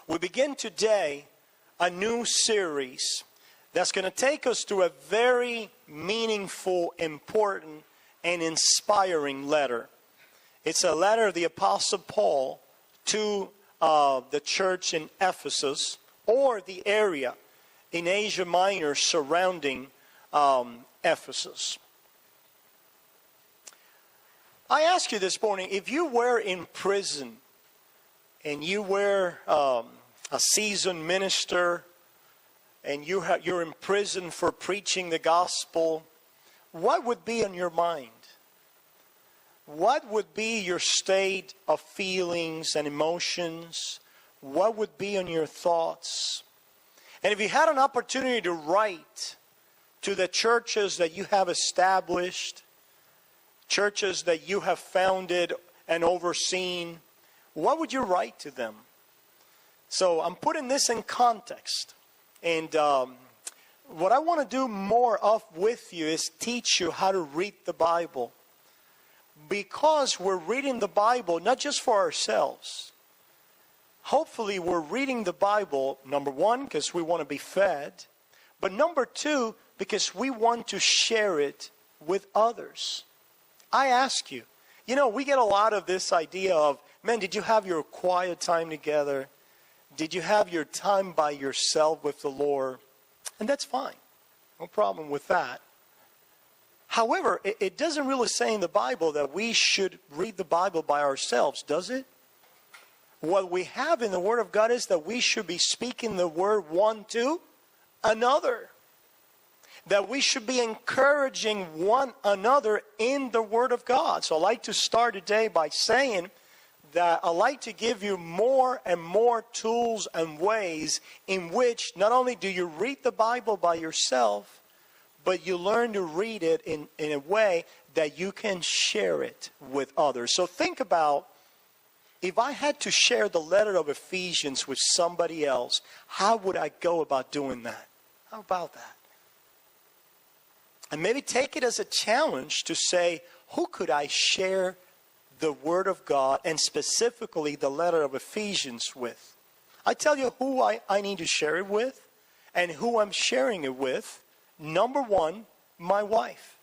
We begin today a new series that's going to take us through a very meaningful, important, and inspiring letter. It's a letter of the Apostle Paul to the church in Ephesus, or the area in Asia Minor surrounding Ephesus. I ask you this morning, if you were in prison and you were a seasoned minister and you're in prison for preaching the gospel, what would be on your mind? What would be your state of feelings and emotions? What would be on your thoughts? And if you had an opportunity to write to the churches that you have established, churches that you have founded and overseen, what would you write to them? So I'm putting this in context. And what I want to do more of with you is teach you how to read the Bible. Because we're reading the Bible not just for ourselves. Hopefully we're reading the Bible, number one, because we want to be fed. But number two, because we want to share it with others. I ask you, we get a lot of this idea of, man, did you have your quiet time together? Did you have your time by yourself with the Lord? And that's fine. No problem with that. However, it doesn't really say in the Bible that we should read the Bible by ourselves, does it? What we have in the Word of God is that we should be speaking the Word one to another. That we should be encouraging one another in the Word of God. So I'd like to start today by saying that I'd like to give you more and more tools and ways in which not only do you read the Bible by yourself, but you learn to read it in a way that you can share it with others. So think about, if I had to share the letter of Ephesians with somebody else, how would I go about doing that? How about that? And maybe take it as a challenge to say, who could I share the Word of God and specifically the letter of Ephesians with? I tell you who I need to share it with and who I'm sharing it with. Number one, my wife.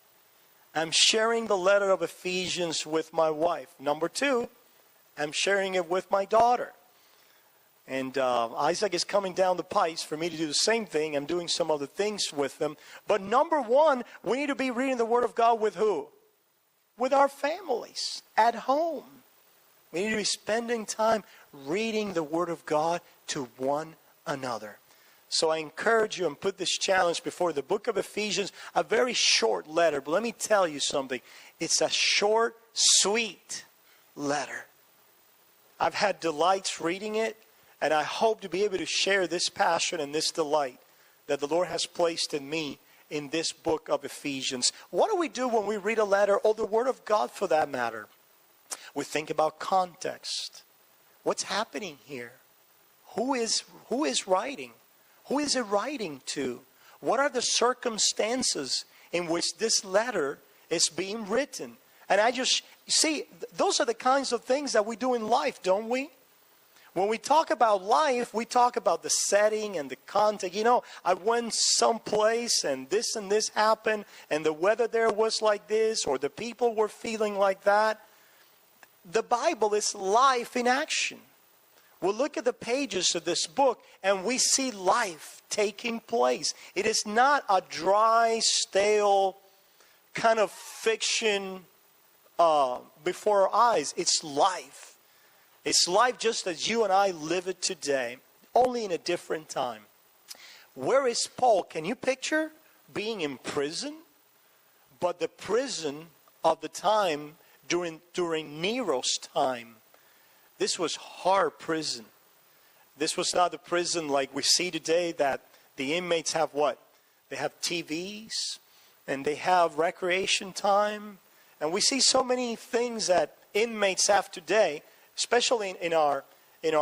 I'm sharing the letter of Ephesians with my wife. Number two, I'm sharing it with my daughter. And Isaac is coming down the pipes for me to do the same thing. I'm doing some other things with them. But number one, we need to be reading the Word of God with who? With our families, at home. We need to be spending time reading the Word of God to one another. So I encourage you and put this challenge before the book of Ephesians, a very short letter. But let me tell you something. It's a short, sweet letter. I've had delights reading it. And I hope to be able to share this passion and this delight that the Lord has placed in me in this book of Ephesians. What do we do when we read a letter, or the Word of God for that matter? We think about context. What's happening here? Who is writing? Who is it writing to? What are the circumstances in which this letter is being written? And those are the kinds of things that we do in life, don't we? When we talk about life, we talk about the setting and the context. I went someplace and this happened and the weather there was like this, or the people were feeling like that. The Bible is life in action. We'll look at the pages of this book and we see life taking place. It is not a dry, stale kind of fiction before our eyes. It's life. It's life just as you and I live it today, only in a different time. Where is Paul? Can you picture being in prison? But the prison of the time during Nero's time, this was hard prison. This was not the prison like we see today, that the inmates have what? They have TVs and they have recreation time. And we see so many things that inmates have today, especially in our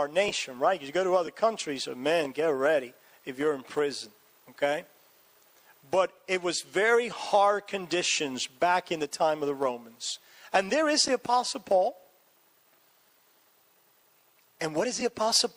nation, right? You go to other countries, and man, get ready if you're in prison, okay? But it was very hard conditions back in the time of the Romans. And there is the Apostle Paul. And what is the Apostle